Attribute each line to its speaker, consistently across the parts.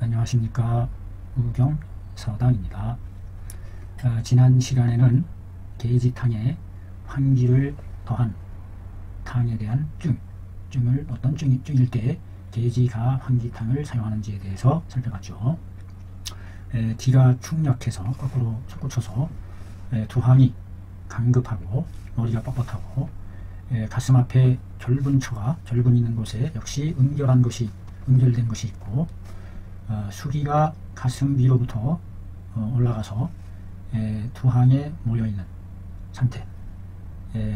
Speaker 1: 안녕하십니까. 우경서당입니다. 지난 시간에는 계지탕에 환기를 더한 탕에 대한 증을 어떤 증일 때 계지가 환기탕을 사용하는지에 대해서 살펴봤죠. 기가 충격해서 거꾸로 솟구쳐서 두항이 강급하고 머리가 뻣뻣하고 가슴 앞에 결분이 있는 곳에 역시 응결된 것이 있고, 수기가 가슴 위로부터 올라가서 두항에 모여있는 상태.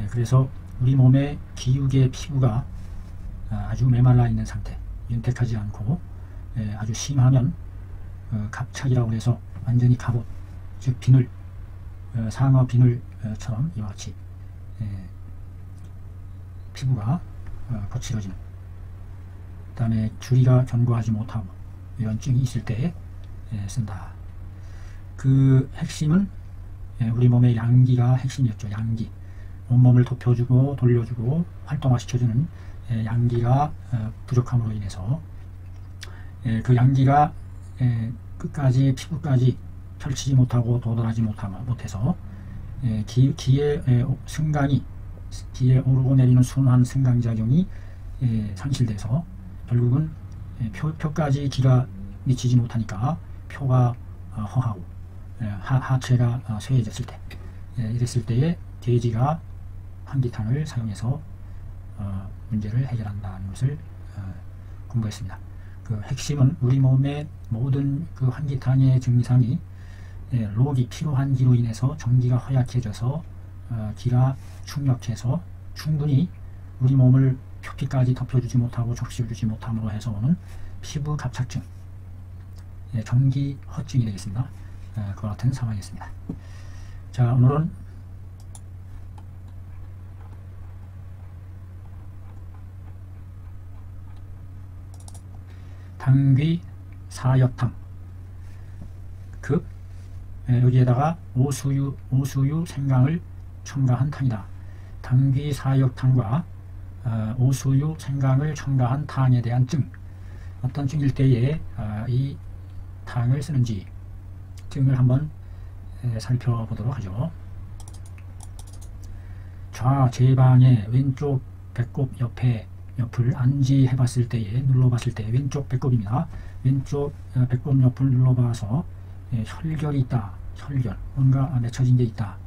Speaker 1: 그래서 우리 몸의 기육의 피부가 아주 메말라 있는 상태, 윤택하지 않고 아주 심하면 갑착이라고 해서 완전히 갑옷, 즉 비늘, 상어 비늘처럼 이와 같이 피부가 거칠어지는, 그 다음에 주리가 견고하지 못하고 이런 증이 있을 때 쓴다. 그 핵심은 우리 몸의 양기가 핵심이었죠. 양기, 온몸을 덮여주고 돌려주고 활동화시켜주는 양기가 부족함으로 인해서 그 양기가 끝까지 피부까지 펼치지 못하고 도달하지 못해서 기의 승강이, 기에 오르고 내리는 순환 승강작용이 상실돼서 결국은 표까지 기가 미치지 못하니까 표가 허하고 하체가 쇠해졌을 때, 이랬을 때에 계지가 환기탕을 사용해서 문제를 해결한다는 것을 공부했습니다. 그 핵심은 우리 몸의 모든 그 환기탕의 증상이 록이 피로환기로 인해서 전기가 허약해져서 기가 충격해서 충분히 우리 몸을 표피까지 덮여주지 못하고 적셔주지 못함으로 해서 오는 피부 갑착증, 전기 허증이 되겠습니다. 그와 같은 상황이었습니다. 자, 오늘은 당귀 사역탕 급, 여기에다가 오수유 생강을 첨가한 탕이다. 당귀 사역탕과 오수유 생강을 첨가한 탕에 대한 증, 어떤 증일 때에 이 탕을 쓰는지 증을 한번 살펴보도록 하죠. 좌제방의 왼쪽 배꼽 옆을 안지해 봤을 때에, 눌러봤을 때, 왼쪽 배꼽입니다. 왼쪽 배꼽 옆을 눌러봐서 혈결이 있다. 혈결, 뭔가 맺혀진 게 있다.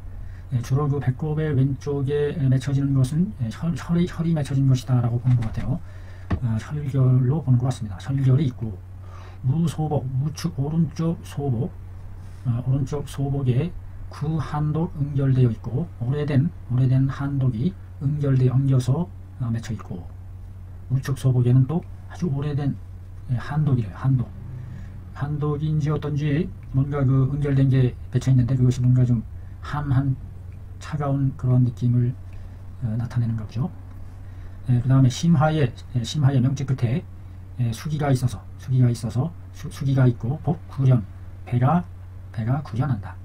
Speaker 1: 주로 그 배꼽의 왼쪽에 맺혀지는 것은 혈이 맺혀진 것이다 라고 보는 것 같아요. 혈결로 보는 것 같습니다. 혈결이 있고, 우소복, 우측 오른쪽 소복에 구한독 응결되어 있고, 오래된 한독이 엉겨서 맺혀 있고, 우측 소복에는 또 아주 오래된 한독이래요. 한독인지 어떤지 뭔가 그 응결된 게 맺혀 있는데, 그것이 뭔가 좀 한한 차가운 그런 느낌을 나타내는 거죠. 그 다음에 심하의 명치 끝에 수기가 있어서 수기가 있고, 복구련, 배가 구련한다.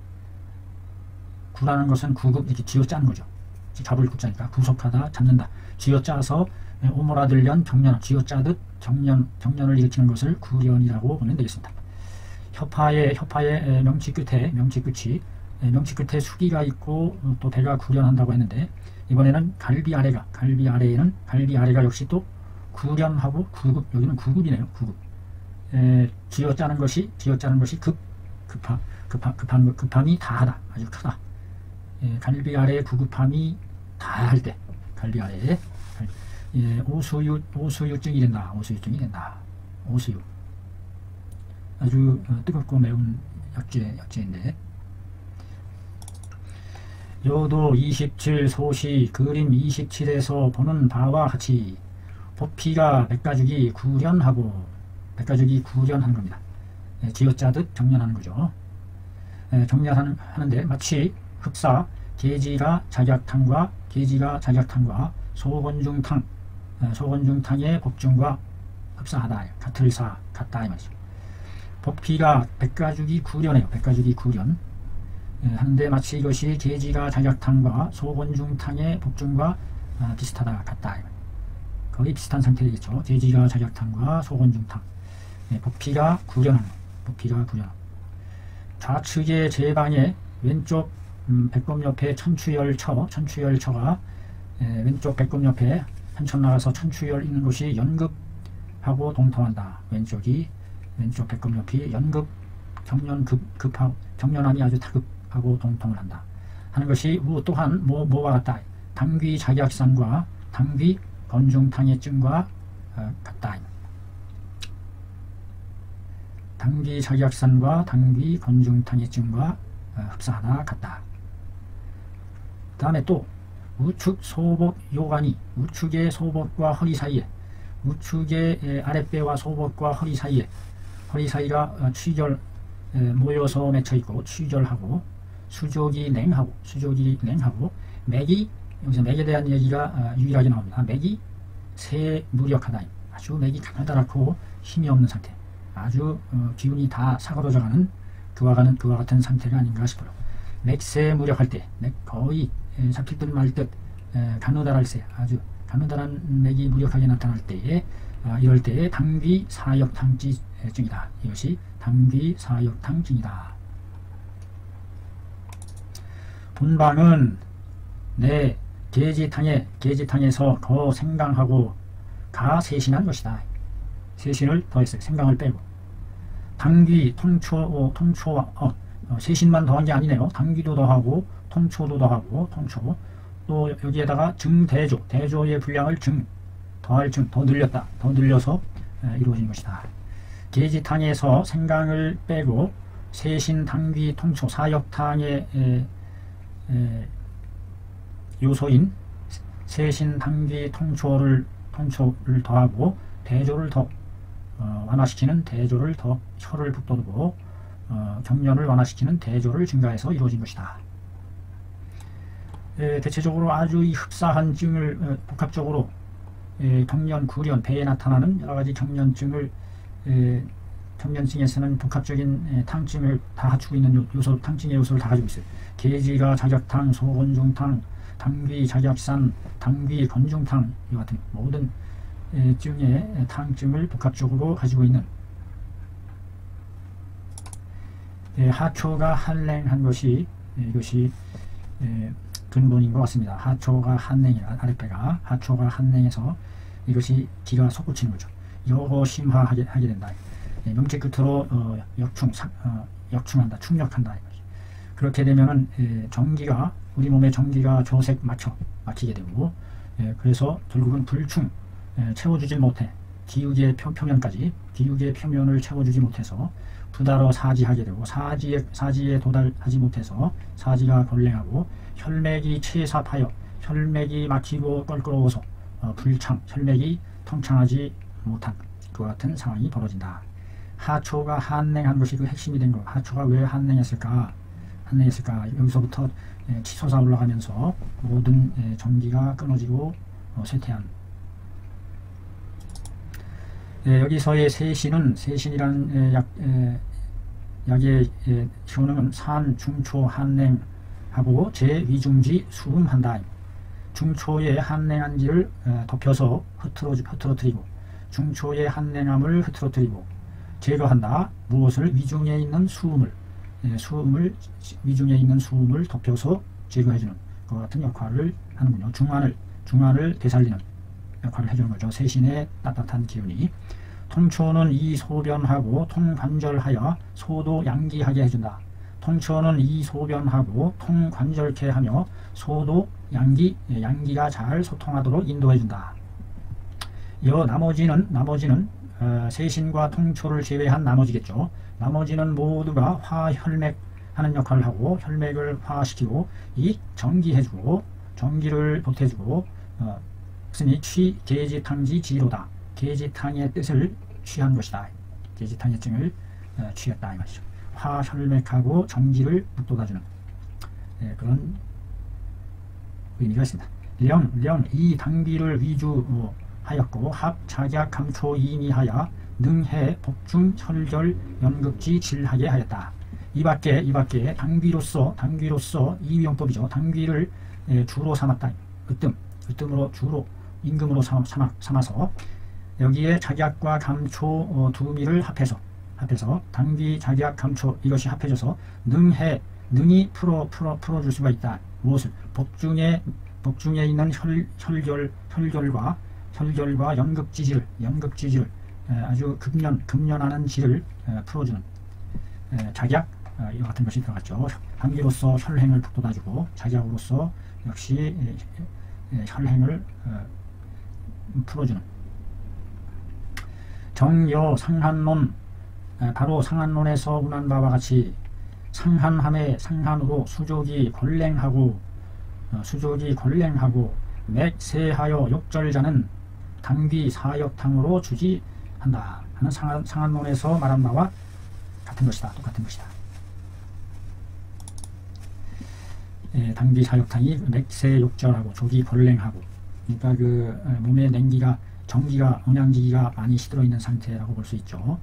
Speaker 1: 구라는 것은 구급, 이렇게 쥐어짜는 거죠. 잡을 구자니까 구속하다, 잡는다. 쥐어짜서 오므라들련 정년, 쥐어짜듯 정년을 일으키는 것을 구련이라고 보면 되겠습니다. 협파의 명치 끝에 수기가 있고 또 배가 구련한다고 했는데, 이번에는 갈비 아래가 역시 또 구련하고 구급, 여기는 구급이네요. 구급. 쥐어짜는 것이 급함이 다하다, 아주 크다. 갈비 아래의 구급함이 다할 때, 갈비 아래에 오수유증이 된다. 오수유 아주 뜨겁고 매운 약재인데, 요도 27 소시 그림 27에서 보는 바와 같이 보피가 백가죽이 구련한 겁니다. 쥐어짜듯 정련하는 거죠. 정련하는데 마치 흡사 계지가 작약탕과 소건중탕의 법중과 흡사하다, 같다 이 말이죠. 법피가 백가죽이 구련해요. 백가죽이 구련 하는데 마치 이것이 계지가 작약탕과 소건중탕의 법중과 비슷하다, 같다, 거의 비슷한 상태 되겠죠. 계지가 작약탕과 소건중탕. 부피가 구련하는 거. 부피가 구련하는 거. 좌측의 제방에 왼쪽 배꼽 옆에 천추열처가 왼쪽 배꼽 옆에 한참 나가서 천추열 있는 곳이 연급하고 동통한다. 왼쪽 배꼽 옆이 연급 경련급하고 경련함이 아주 다급하고 동통을 한다 하는 것이 또한 뭐와 같다. 당귀 자기약산과 당귀 건중탕해증과 같다. 당귀 자기약산과 당귀 건중탕해증과 흡사하다 같다. 그 다음에 또 우측 소복 요관이 우측의 소복과 허리 사이에 우측의 아랫배와 소복과 허리 사이가 취결 모여서 맺혀 있고 취결하고 수족이 냉하고 맥이 여기서 맥에 대한 얘기가 유일하게 나옵니다. 맥이 세무력하다. 아주 맥이 가느다랗고 힘이 없는 상태. 아주 기운이 다 사그러져가는 그와 같은 상태가 아닌가 싶어요. 맥세무력할 때, 맥 거의 잡힐 듯 말 듯 가느다랄 새, 아주 가느다란 맥이 무력하게 나타날 때에 이럴 때에 당귀 사역탕증이다. 이것이 당귀 사역탕증이다. 본방은 내 계지탕에서 거 생강하고 가 세신한 것이다. 세신을 더했어요. 생강을 빼고. 당귀 세신만 더한 게 아니네요. 당귀도 더하고 통초도 더하고 통초 또 여기에다가 대조의 분량을 더할 더 늘렸다. 더 늘려서 이루어진 것이다. 계지탕에서 생강을 빼고 세신 당귀 통초 사역탕의 요소인 세신 당귀 통초를 더하고 대조를 더 완화시키는 대조를 더 혀를 북돋우고 경련을 완화시키는 대조를 증가해서 이루어진 것이다. 대체적으로 아주 이 흡사한 증을 복합적으로 경련, 구련, 배에 나타나는 여러가지 경련증에서는 복합적인 탕증을 다 갖추고 있는 탕증의 요소를 다 가지고 있어요. 계지가 자격탕, 소건중탕, 당귀 자격산, 당귀 건중탕 이 같은 모든 증의 탕증을 복합적으로 가지고 있는 하초가 한랭한 것이 이것이 근본인 것 같습니다. 하초가 한냉이라 아랫배가 하초가 한냉해서 이것이 기가 솟구치는 거죠. 여호심화하게 된다. 명체 끝으로 역충한다, 충격한다. 그렇게 되면은 전기가 우리 몸의 전기가 조색 막히게 되고 그래서 결국은 불충 채워주지 못해 기욱의 표면까지 기욱의 표면을 채워주지 못해서 부다러 사지하게 되고 사지에 도달하지 못해서 사지가 골랭하고 혈맥이 채삽하여 혈맥이 막히고 껄끄러워서 불창 혈맥이 통창하지 못한 그와 같은 상황이 벌어진다. 하초가 한냉한 것이 그 핵심이 된 것. 하초가 왜 한냉했을까? 여기서부터 치솟아 올라가면서 모든 전기가 끊어지고 쇠퇴한. 여기서의 세신이라는 약의 효능은 산, 중초, 한냉하고 제위중지 수음한다. 중초의 한냉한지를 덮여서 흐트러뜨리고 중초의 한냉함을 흐트러뜨리고 제거한다. 무엇을? 위중에 있는 수음을 위중에 있는 수음을 덮여서 제거해주는 그와 같은 역할을 하는군요. 중환을 되살리는 역할을 해주는 거죠. 세신의 따뜻한 기운이. 통초는 이소변하고 통관절하여 소도 양기하게 해준다. 통초는 이소변하고 통관절케 하며 소도 양기가 잘 소통하도록 인도해준다. 나머지는 세신과 통초를 제외한 나머지겠죠. 나머지는 모두가 화혈맥 하는 역할을 하고 혈맥을 화시키고 이 정기해주고 전기를 보태주고 그것이 계지탕지 지로다. 계지탕의 뜻을 취한 것이다. 계지탕의 증을 취했다 이 말이죠. 화혈맥하고 전기를 북돋아주는 그런 의미가 있습니다. 이 당귀를 위주하였고 합작약 감초 이미하여 능해 복중 혈절 연극지 질하게 하였다. 이 밖에 당귀로서 이위용법이죠. 당귀를 주로 삼았다. 으뜸으로 주로 임금으로 삼아서 여기에 작약과 감초 두 미를 합해서 당귀, 작약, 감초 이것이 합해져서 능이 풀어줄 수가 있다. 무엇을? 복중에 있는 혈결과 연극지질 아주 급련하는 질을 풀어주는 작약 이와 같은 것이 들어갔죠. 당귀로서 혈행을 북돋아주고 작약으로서 역시 혈행을 풀어주는 정여 상한론 바로 상한론에서 운한 바와 같이 상한함에 상한으로 수족이 권랭하고 맥세하여 욕절자는 당귀 사역탕으로 주지한다 하는 상한론에서 말한 바와 같은 것이다. 똑같은 것이다. 당귀 사역탕이 맥세욕절하고 족이 권랭하고 그러니까 그 몸에 냉기가 정기가 음양지기가 많이 시들어 있는 상태라고 볼 수 있죠.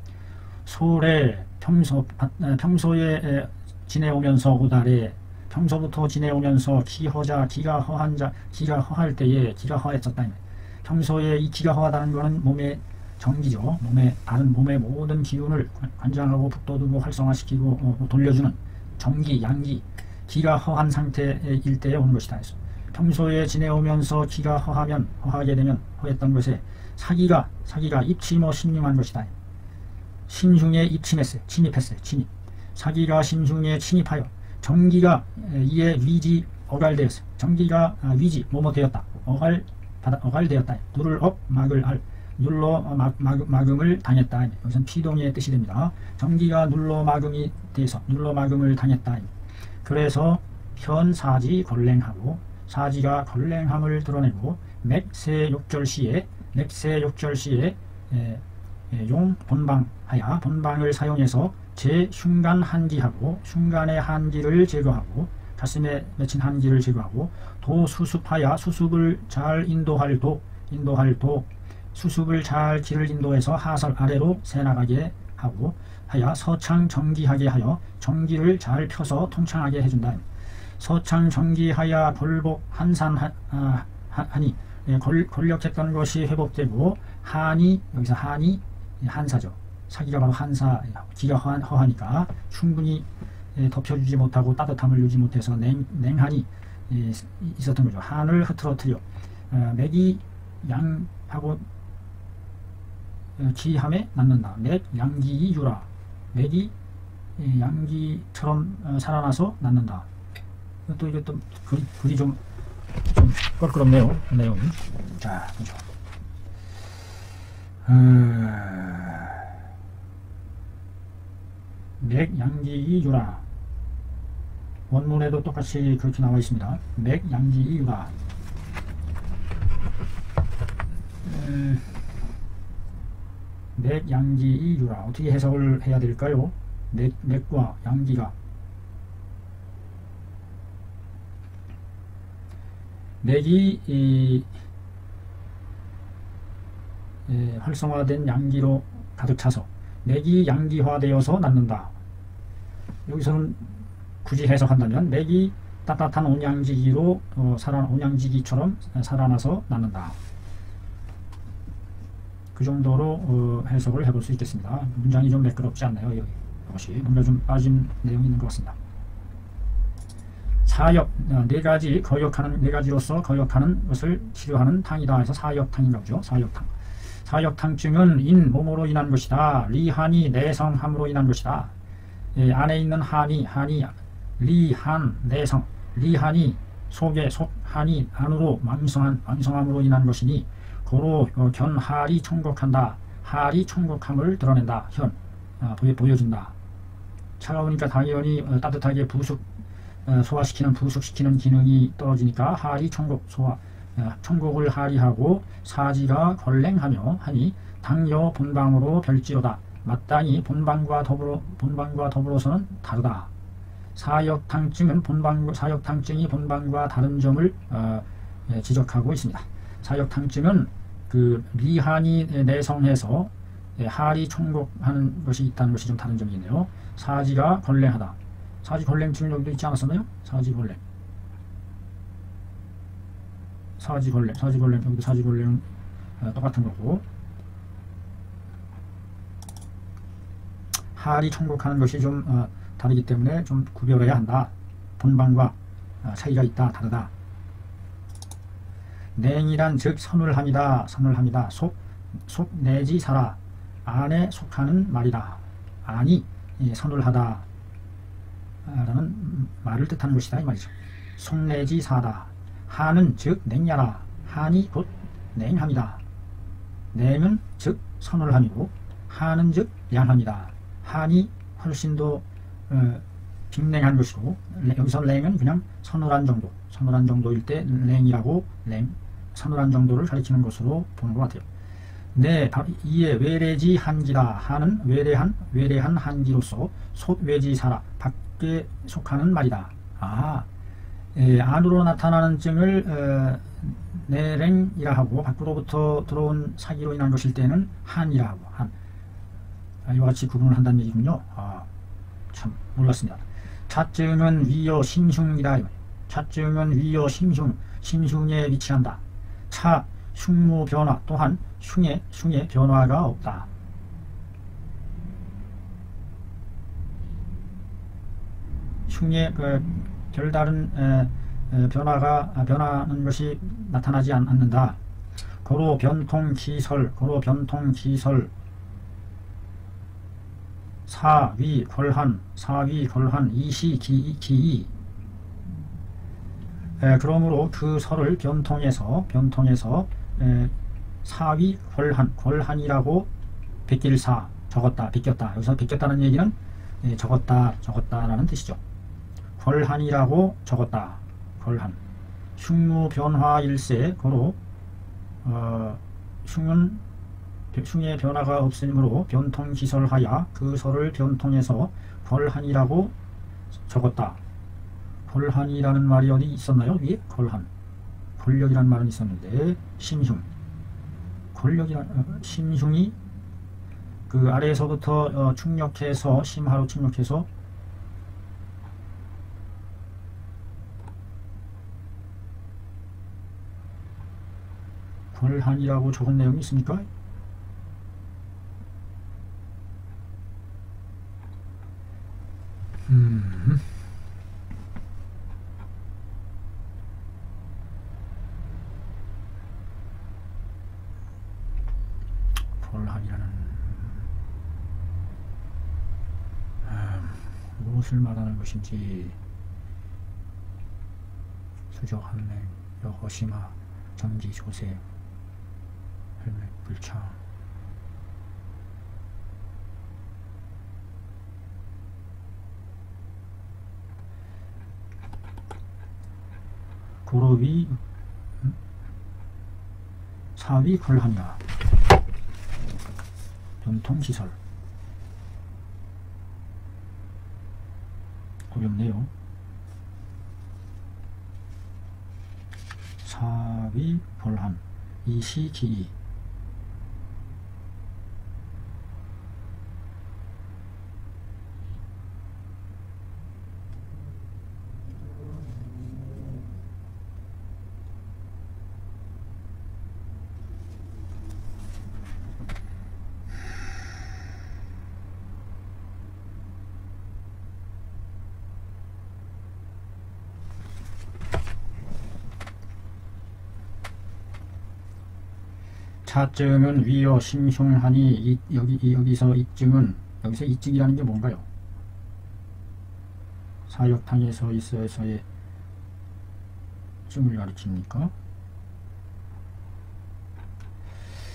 Speaker 1: 소래 평소에 지내오면서 오달에 평소부터 지내오면서 기가 허할 때에 기가 허했었다. 평소에 이 기가 허하다는 것은 몸의 정기죠. 몸의 모든 기운을 관장하고 북돋우고 활성화시키고 돌려주는 정기, 양기, 기가 허한 상태일 때에 오는 것이다. 평소에 지내오면서 기가 허하게 되면 허했던 것에 사기가 입침어 신중한 것이다. 신중에 침입했어요. 사기가 신중에 침입하여 정기가 이에 위지 어갈되었어요. 정기가 위지 되었다. 어갈되었다. 누를 막을 눌러 막음을 당했다. 여기서는 피동의 뜻이 됩니다. 정기가 눌러 막음을 당했다. 그래서 현사지 권랭하고 사지가 권랭함을 드러내고 맥세욕절 시에 용 본방을 사용해서 제 흉간 한기하고 흉간의 한기를 제거하고 가슴에 맺힌 한기를 제거하고 도수습하여 수습을 잘 인도할 도 수습을 잘 길을 인도해서 하설 아래로 새나가게 하고 하여 서창 정기하게 하여 정기를 잘 펴서 통창하게 해준다. 서창 정기하여 골복 한산하니 권력했던 것이 회복되고 여기서 한이 한사죠. 사기가 바로 한사, 기가 허하니까 충분히 덮여주지 못하고 따뜻함을 유지 못해서 냉한이 있었던 거죠. 한을 흐트러뜨려 맥이 양하고 기함에 낳는다. 맥 양기이 유라. 맥이 양기처럼 살아나서 낳는다. 또 이게 또 글이 좀 껄끄럽네요. 내용이. 자, 보죠. 맥 양기이 유라. 원문에도 똑같이 그렇게 나와 있습니다. 맥 양기이 유라. 맥 양기이 유라. 어떻게 해석을 해야 될까요? 맥과 양기가 맥이 활성화된 양기로 가득 차서 맥이 양기화되어서 낳는다. 여기서는 굳이 해석한다면 맥이 따뜻한 온양지기로 온양지기처럼 살아나서 낳는다. 그 정도로 해석을 해볼 수 있겠습니다. 문장이 좀 매끄럽지 않나요? 이것이 뭔가 좀 빠진 내용이 있는 것 같습니다. 사역, 네 가지로서 거역하는 것을 치료하는 탕이다 해서 사역탕인가 보죠. 사역탕증은 몸으로 인한 것이다. 리한이 내성함으로 인한 것이다. 안에 있는 한이 리한 내성, 리한이 속한이 안으로 왕성함으로 인한 것이니 고로 견할이 총곡한다. 할이 총곡함을 드러낸다. 보여준다. 차가우니까 당연히 따뜻하게 부숙시키는 기능이 떨어지니까 할이 총곡을 할이하고 사지가 권랭하며 하니 당여 본방으로 별지로다. 마땅히 본방과 더불어서는 다르다. 사역탕증이 본방과 다른 점을 지적하고 있습니다. 사역탕증은 그 리한이 내성해서 할이 총곡하는 것이 있다는 것이 좀 다른 점이 있네요. 사지가 권랭하다. 사지권랭증은 여기도 있지 않았었나요? 사지권랭 여기도 사지권랭은 똑같은 거고 할이 청국하는 것이 좀 다르기 때문에 좀 구별해야 한다. 본방과 차이가 있다. 다르다. 냉이란 즉 선울함이다. 선울함이다. 속 내지 사라. 안에 속하는 말이다. 안이 선울하다 라는 말을 뜻하는 것이다 이 말이죠. 속내지 사다. 한은 즉 냉야라. 한이 곧 냉함이다. 냉은 즉 선울함이고 한은 즉 양함이다. 한이 훨씬 더 빅냉한 것이고 여기서 냉은 그냥 서늘한 정도일 때 냉이라고 서늘한 정도를 가리키는 것으로 보는 것 같아요. 네, 이에 외래지 한기라. 한은 외래한 한기로서 속외지사라. 밖에 속하는 말이다. 안으로 나타나는 증을 내랭이라 하고 밖으로부터 들어온 사기로 인한 것일 때는 한이라 하고 이와 같이 구분을 한다는 얘기군요. 참 몰랐습니다. 차증은 위여 심흉이라. 차증은 위여 심흉에 위치한다. 차 흉무 변화 또한 흉의 변화가 없다. 흉의 별다른 변하는 것이 나타나지 않는다. 고로 변통기설 사위걸한 이시기이. 그러므로 그 설을 변통해서 사위걸한이라고 베낄사 적었다. 베꼈다. 여기서 베꼈다는 얘기는 적었다라는 뜻이죠. 걸한이라고 적었다. 걸한. 흉무변화일세. 고로 흉의 변화가 없으므로 변통기설하여 그 설을 변통해서 걸한이라고 적었다. 걸한이라는 말이 어디 있었나요? 위에 걸한. 권력이라는 말은 있었는데 심흉. 심흉이 그 아래에서부터 충력해서 심하로 충력해서 걸한이라고 적은 내용이 있습니까? 걸한이라는 무엇을 말하는 것인지. 수적한맹 여호시마 전기조세 혈맥불창. 고로위 사위 걸하냐. 변통시설. 어렵네요. 사위 걸한 이시기이. 차증은 위여 심흉하니. 여기서 이증이라는 게 뭔가요? 사역탕에서 있어서의 증을 가르칩니까?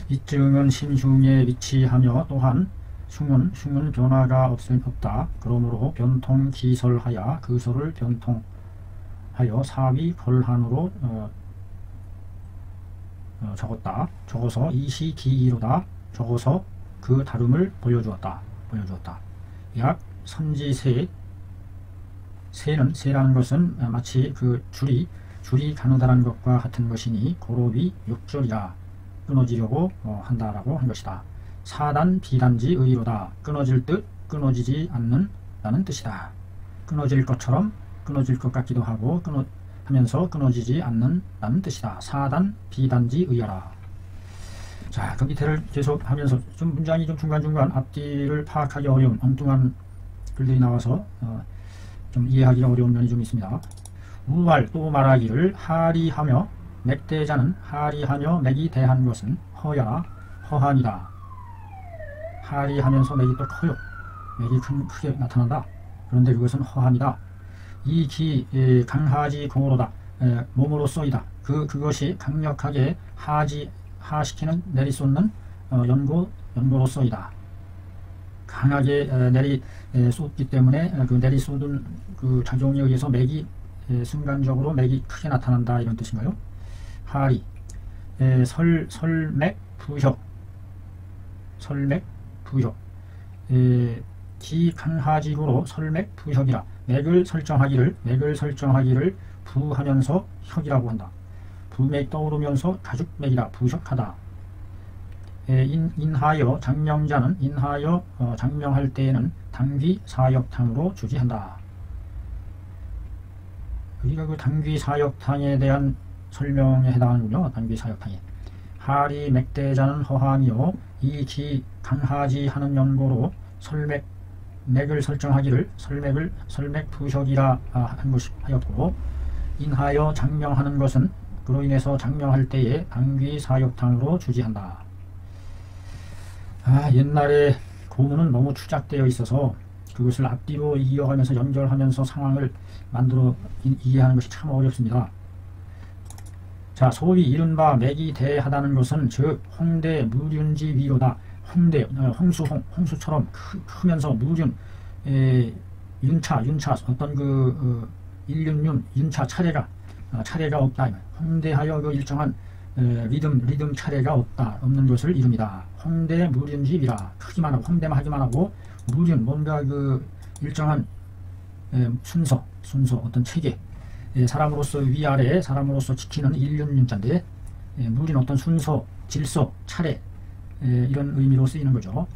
Speaker 1: 이증은 심흉에 위치하며 또한 흉은 변화가 없다. 그러므로 변통기설하여 그 설을 변통하여 사위 걸한으로 적어서 이시기이로다. 적어서 그 다름을 보여주었다. 약 선지세. 세라는 것은 마치 그 줄이 가느다란 것과 같은 것이니 고로비 육절이라 끊어지려고 한다라고 한 것이다. 사단 비단지 의로다. 끊어질 듯 끊어지지 않는다는 뜻이다. 끊어질 것처럼 끊어질 것 같기도 하고 하면서 끊어지지 않는다는 뜻이다. 사단 비단지 의여라. 자, 그 밑에를 계속 하면서 좀 문장이 좀 중간중간 앞뒤를 파악하기 어려운 엉뚱한 글들이 나와서 좀 이해하기가 어려운 면이 좀 있습니다. 우할 또 말하기를 하리하며 맥대자는 하리하며 맥이 대한 것은 허야 허한이다. 하리하면서 맥이 또 커요. 맥이 크게 나타난다. 그런데 그것은 허한이다. 이 기 강하지 공으로다. 몸으로써이다. 그것이 강력하게 하시키는 내리쏟는 연고로써이다. 강하게 내리쏟기 때문에 그 내리쏟은 그 작용에 의해서 맥이 순간적으로 맥이 크게 나타난다, 이런 뜻인가요? 하리 설맥 부혁 설맥 부혁 기강하지고로 설맥 부혁이라. 맥을 설정하기를 부하면서 혁이라고 한다. 부맥 떠오르면서 가죽맥이라 부혁하다. 인하여 장명자는 인하여 장명할 때에는 당귀 사역탕으로 주지한다. 우리가 그 당귀 사역탕에 대한 설명에 해당하는군요. 당귀 사역탕에. 하리 맥대자는 허하며 이 기 강하지 하는 연고로 맥을 설정하기를 설맥 부혁이라 한 것이 하였고, 인하여 장명하는 것은 그로 인해서 장명할 때에 당귀 사역탕으로 주지한다. 옛날에 고문은 너무 추작되어 있어서 그것을 앞뒤로 이어가면서 연결하면서 상황을 만들어 이해하는 것이 참 어렵습니다. 자, 소위 이른바 맥이 대하다는 것은 즉 홍대 무륜지 위로다. 홍대 홍수처럼 크면서 무륜 윤차 어떤 윤차 차례가 없다. 홍대하여 그 일정한 리듬 차례가 없는 것을 이릅니다. 홍대 무륜지위라. 크기만 하고 홍대만 하기만 하고, 무륜 뭔가 그 일정한 순서 어떤 체계, 사람으로서 위아래 사람으로서 지키는 일륜윤자인데, 무륜 어떤 순서, 질서, 차례, 이런 의미로 쓰이는 거죠.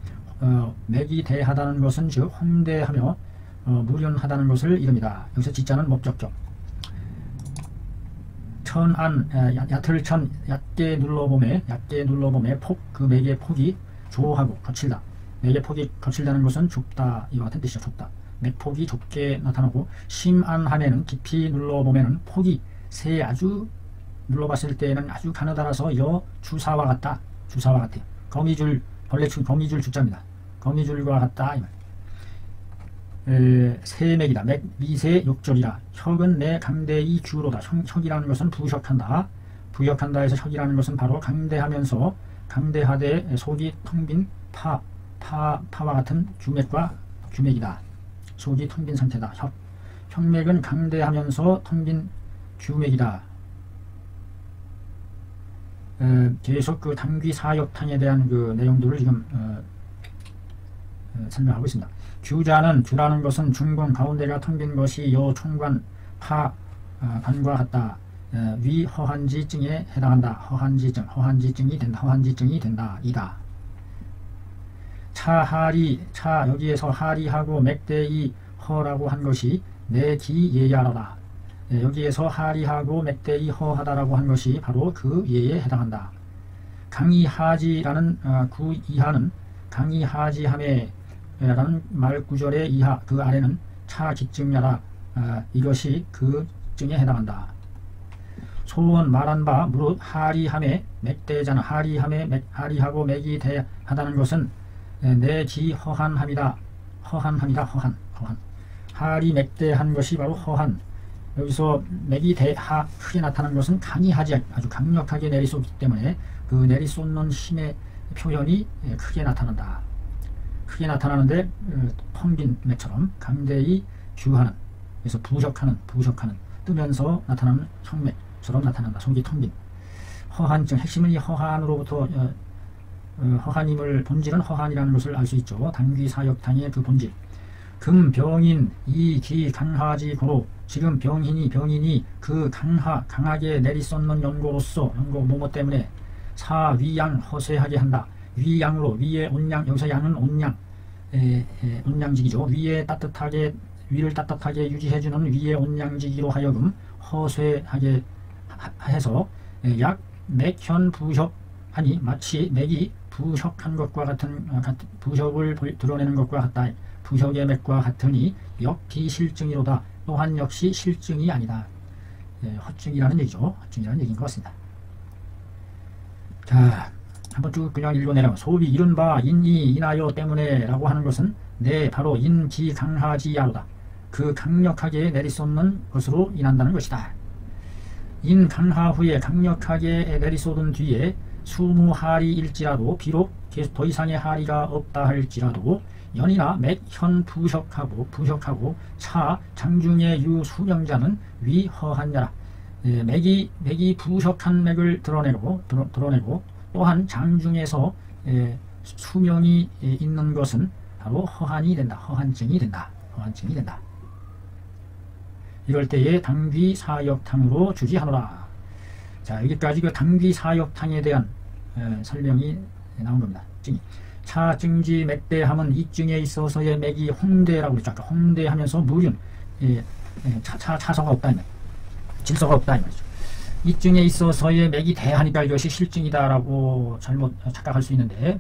Speaker 1: 맥이 대하다는 것은 즉 홍대하며 무륜하다는 것을 이릅니다. 여기서 지자는 목적격. 천안 얕을천 얕게 눌러봄에 그 맥의 폭이 조하고 거칠다. 맥의 폭이 거칠다는 것은 좁다, 이와 같은 뜻이죠. 좁다. 맥폭이 좁게 나타나고, 심안함에는 깊이 눌러보면은 폭이 아주 눌러봤을 때에는 아주 가느다라서 주사와 같다. 주사와 같아. 거미줄 벌레충 거미줄 주자입니다. 거미줄과 같다. 세맥이다. 맥 미세 욕절이라. 혁은 내 강대이 규로다. 혁이라는 것은 부혁한다. 부혁한다 해서 혁이라는 것은 바로 강대하면서 강대하되 속이 텅 빈 파와 같은 규맥이다. 속이 텅 빈 상태다. 혁맥은 강대하면서 텅 빈 규맥이다. 계속 그 당귀 사역탕에 대한 그 내용들을 지금 설명하고 있습니다. 규라는 것은 중공 가운데가 텅 빈 것이 총관 관과 같다. 위 허한지증에 해당한다. 허한지증이 된다. 이다. 여기에서 하리하고 맥대이 허라고 한 것이 내기 예야라다. 여기에서 하리하고 맥대이 허하다라고 한 것이 바로 그 예에 해당한다. 강이하지라는 구이하는 강이하지함에 라는 말구절의 이하 그 아래는 차기증야라. 이것이 그 증에 해당한다. 소원 말한 바 무릇 하리함에 맥대자는 하리하고 맥이 대하다는 것은 내기 허한함이다. 허한. 하리 맥대한 것이 바로 허한. 여기서 맥이 크게 나타나는 것은 강이하지 아주 강력하게 내리쏟기 때문에 그 내리쏟는 힘의 표현이 크게 나타난다. 크게 나타나는데 텅 빈 맥처럼 강대히 규하는, 그래서 부적하는 뜨면서 나타나는 혁맥처럼 나타난다. 속이 텅 빈 허한증. 핵심은 이 허한으로부터 허한임을 본질은 허한이라는 것을 알 수 있죠. 당귀 사역탕의 그 본질. 금병인 이기 강하지 고로. 지금 병인이 그 강하게 내리쏟는 연고로서 뭐뭐 때문에 사위양 허세하게 한다. 위양으로 위의 온양, 여기서 양은 온양지기죠. 위를 따뜻하게 유지해주는 위의 온양지기로 하여금 허쇠하게 해서 약 맥현 부협 하니 마치 맥이 부혁한 것과 같은 부혁을 드러내는 것과 같다. 부혁의 맥과 같으니 역비실증이로다. 또한 역시 실증이 아니다. 허증이라는 얘기죠. 허증이라는 얘기인 것 같습니다. 자, 한번 쭉 그냥 읽어내라면 소비 이른바 인이 인하여 때문에 라고 하는 것은 바로 인기강하지야로다. 그 강력하게 내리쏟는 것으로 인한다는 것이다. 인강하 후에 강력하게 내리쏟은 뒤에 수무하리일지라도 비록 더 이상의 하리가 없다 할지라도 연이나 맥현 부혁하고 차 장중의 유 수명자는 위허한야라. 맥이 부혁한 맥을 드러내고 또한 장중에서 수명이 있는 것은 바로 허한이 된다. 허한증이 된다. 이럴 때에 당귀사역탕으로 주지하노라. 자, 여기까지 그 당귀사역탕에 대한 설명이 나온 겁니다. 차증지 맥대함은 이증에 있어서의 맥이 홍대라고 그랬죠. 아까 홍대하면서 무륜, 차서가 없다, 질서가 없다 이 말이죠. 이증에 있어서의 맥이 대하니까 이것이 실증이다라고 잘못 착각할 수 있는데,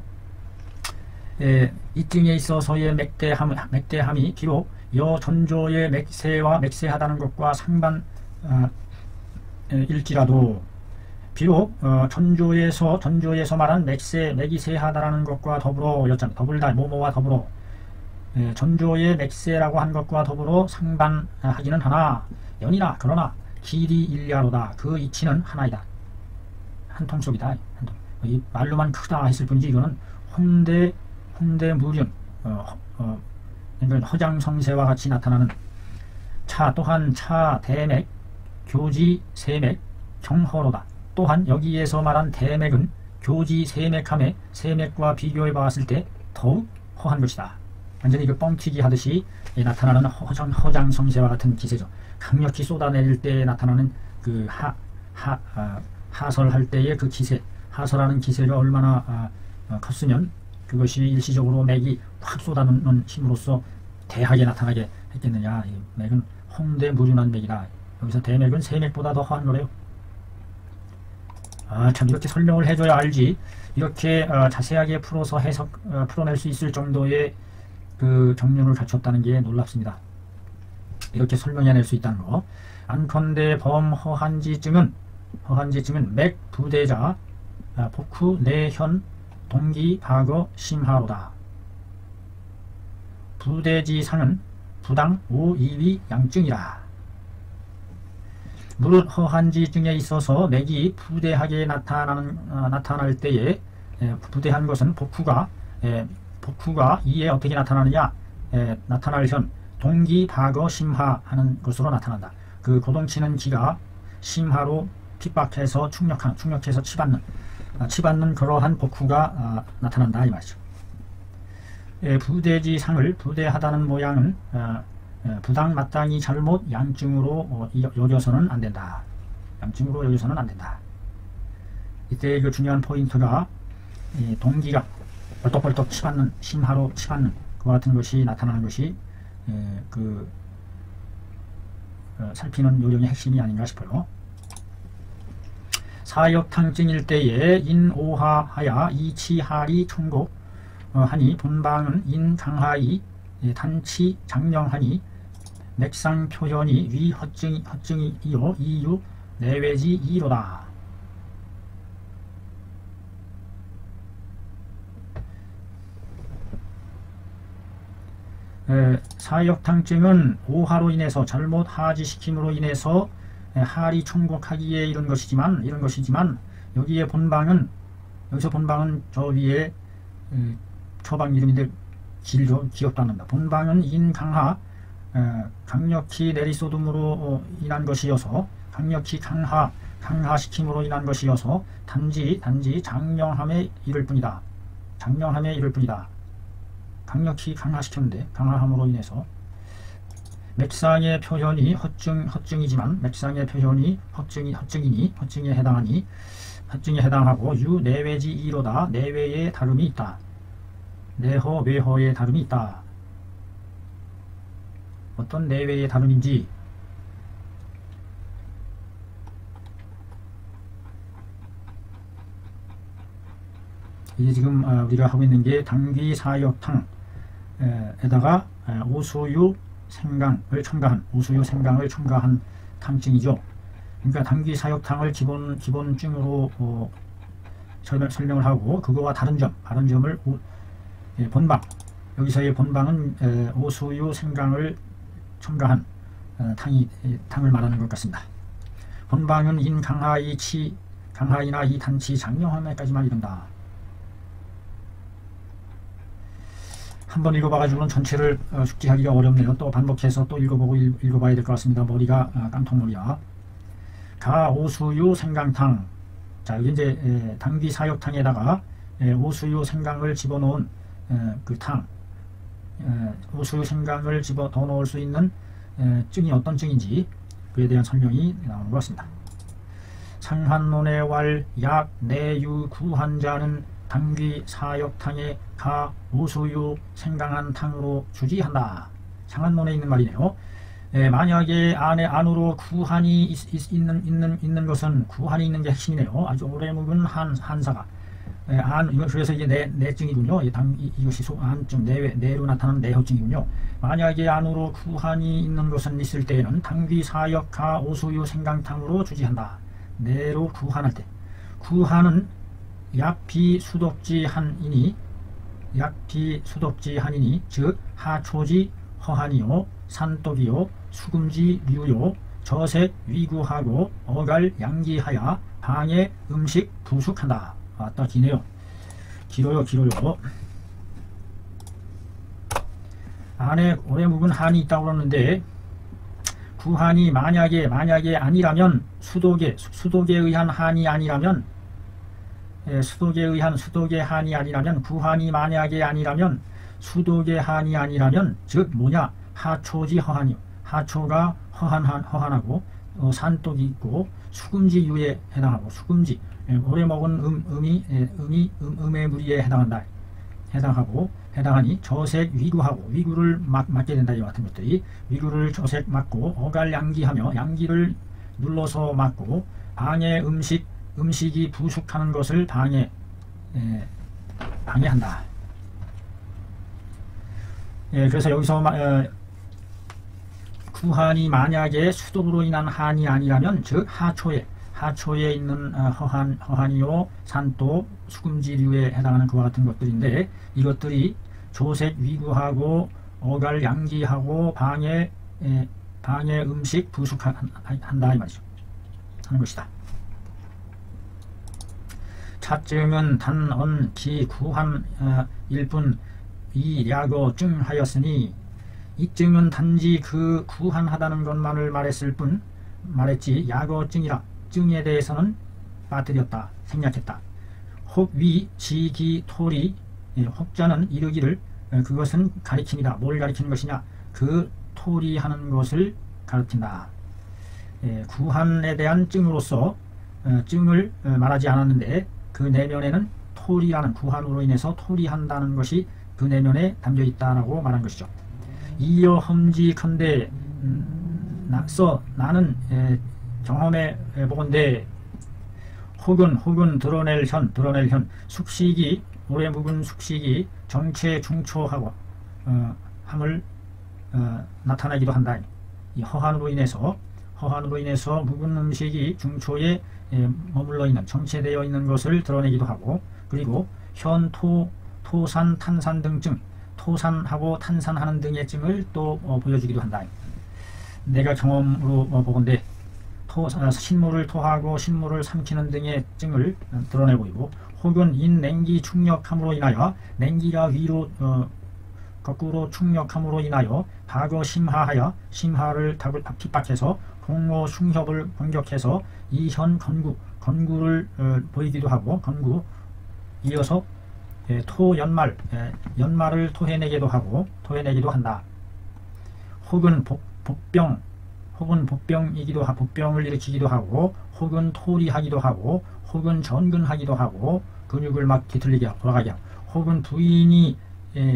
Speaker 1: 이증에 있어서의 맥대함이 비록 여 전조의 맥세와 맥세하다는 것과 상반일지라도 비록 전조에서 말한 맥이 세하다라는 것과 더불어 였잖아요. 더불다 뭐뭐와 더불어 전조의 맥세라고 한 것과 더불어 상반하기는 하나 연이나 그러나 길이 일야로다. 그 이치는 하나이다. 한통속이다. 이 말로만 크다 했을 뿐이지 이거는 홍대 무륜 허장성세와 같이 나타나는 차 또한 차 대맥 교지 세맥 경허로다. 또한 여기에서 말한 대맥은 교지 세맥함에 세맥과 비교해 봤을 때 더욱 허한 것이다. 완전히 그 뻥튀기 하듯이 나타나는 허장성세와 같은 기세죠. 강력히 쏟아내릴 때 나타나는 그 하설할 때의 그 기세, 하설하는 기세가 얼마나 컸으면 그것이 일시적으로 맥이 확 쏟아놓는 힘으로써 대하게 나타나게 했겠느냐. 이 맥은 홍대 무륜한 맥이다. 여기서 대맥은 세맥보다 더 허한 거래요. 참 이렇게 설명을 해줘야 알지. 이렇게 자세하게 풀어서 풀어낼 수 있을 정도의 그 정륜을 갖췄다는 게 놀랍습니다. 이렇게 설명해낼 수 있다는 거. 안컨대 범허한지증은 맥 부대자 복후 내현 동기 박어 심하로다. 부대지상은 부당 5, 2위 양증이라. 무릇 허한지증에 있어서 맥이 부대하게 나타날 때에 부대한 것은 복후가 이에 어떻게 나타나느냐. 나타날 현 동기 박어 심하 하는 것으로 나타난다. 그 고동치는 기가 심하로 핍박해서 충격해서 치받는 그러한 복후가 나타난다 이 말이죠. 부대지상을 부대하다는 모양은 부당 마땅히 잘못 양증으로 여겨서는 안 된다. 이때 그 중요한 포인트가 동기가 벌떡벌떡 심하로 치받는 그와 같은 것이 나타나는 것이 살피는 요령의 핵심이 아닌가 싶어요. 사역탕증일 때에 인오하하야 이치하리 청곡 하니 본방은 인강하이 단치 장령하니 맥상 표현이 위 허증이요 이유 내외지 이로다. 사역탕증은 오하로 인해서 잘못 하지시킴으로 인해서 하리 총곡하기에 이런 것이지만 여기서 본방은 저 위에 처방 이름인데 기억도 안 납니다. 본방은 인강하 강력히 내리쏟음으로 인한 것이어서 강력히 강하시킴으로 인한 것이어서 단지 장령함에 이를 뿐이다. 강력히 강화시켰는데 강화함으로 인해서 맥상의 표현이 허증이지만 맥상의 표현이 허증에 해당하고 유 내외지 이로다. 내외의 다름이 있다. 내허 외허의 다름이 있다. 어떤 내외의 다름인지 이게 지금 우리가 하고 있는 게 당귀사역탕 에다가 오수유 생강을 첨가한 탕증이죠. 그러니까 당귀사역탕을 기본증으로 설명을 하고, 그거와 다른 점을 본방, 여기서의 본방은 오수유 생강을 첨가한 탕을 말하는 것 같습니다. 본방은 인 강하이나 이 단치 장명함에까지만 이른다. 한번 읽어봐가지고는 전체를 숙지하기가 어렵네요. 또 반복해서 또 읽어봐야 될 것 같습니다. 머리가 깜통머리야. 가 오수유 생강탕. 자, 여기 이제 당귀사역탕에다가 오수유 생강을 집어넣은 그 탕, 오수유 생강을 집어 더 넣을 수 있는 증이 어떤 증인지 그에 대한 설명이 나오는 것 같습니다. 상한론의 왈약 내유 구한자는 당귀사역탕에 가 오수유 생강한 탕으로 주지한다. 상한론에 있는 말이네요. 만약에 안으로 구한이 있는 것은, 구한이 있는 게 핵심이네요. 아주 오래 묵은 한사가 그래서 이게 내증이군요. 이것이 안증, 내로 나타나는 내효증이군요. 만약에 안으로 구한이 있는 것은 있을 때에는 당귀사역 가 오수유 생강탕으로 주지한다. 내로 구한할 때, 구한은 약비수독지한이니 즉 하초지 허한이요 산독이요 수금지류요 저색 위구하고 어갈 양기하여 방해 음식 부숙한다. 아따 기네요. 길어요. 안에 오래 묵은 한이 있다고 그러는데, 구한이 만약에 아니라면, 수독에 의한 한이 아니라면, 수독의 한이 아니라면, 구한이 만약에 아니라면, 수독의 한이 아니라면, 즉 뭐냐, 하초지 허한이요. 하초가 허한하고 산독이 있고 수금지 유에 해당하고, 수금지 오래 먹은 음의 무리에 해당하니 저색 위구하고, 위구를 맞게 된다. 이 같은 것들이 위구를 저색 맞고 어갈 양기하며 양기를 눌러서 맞고 방해 음식이 부숙하는 것을 방해한다. 그래서 여기서 구한이 만약에 수독으로 인한 한이 아니라면, 즉 하초에 있는 허한이요 산독 수금지류에 해당하는 그와 같은 것들인데, 이것들이 조색 위구하고 어갈 양기하고 방해 음식 부숙한다 이 말이죠. 하는 것이다. 차증은 단언 기 구한 일뿐 이 야거 증하였으니, 이 증은 단지 그 구한하다는 것만을 말했지 야거 증에 대해서는 빠뜨렸다, 생략했다. 혹위 지기 토리, 혹자는 이르기를 그것은 가리킵니다. 뭘 가리키는 것이냐, 그 토리하는 것을 가르친다. 구한에 대한 증으로서 증을 말하지 않았는데, 그 내면에는 토리라는, 구한으로 인해서 토리한다는 것이 그 내면에 담겨 있다라고 말한 것이죠. 이어 험지컨대 나는 경험해 보건대 혹은 드러낼 현 숙식이 오래 묵은 숙식이 정체 중초하고 함을 나타나기도 한다. 이 허한으로 인해서 묵은 음식이 중초에 머물러 있는, 정체되어 있는 것을 드러내기도 하고, 그리고 현 토산 탄산 등 증, 토산하고 탄산하는 등의 증을 또 보여주기도 한다. 내가 경험으로 보건대 신물을 토하고 신물을 삼키는 등의 증을 드러내 보이고, 혹은 인냉기 충력함으로 인하여 냉기가 위로 거꾸로 충력함으로 인하여 박어 심하하여 심하를 핍박해서 공로 숭협을 공격해서 이현 건구를 보이기도 하고, 건구 이어서 연말을 토해내기도 한다. 혹은 복병을 일으키기도 하고, 혹은 토리하기도 하고, 혹은 전근하기도 하고, 근육을 막 뒤틀리게 돌아가게 하고, 혹은 부인이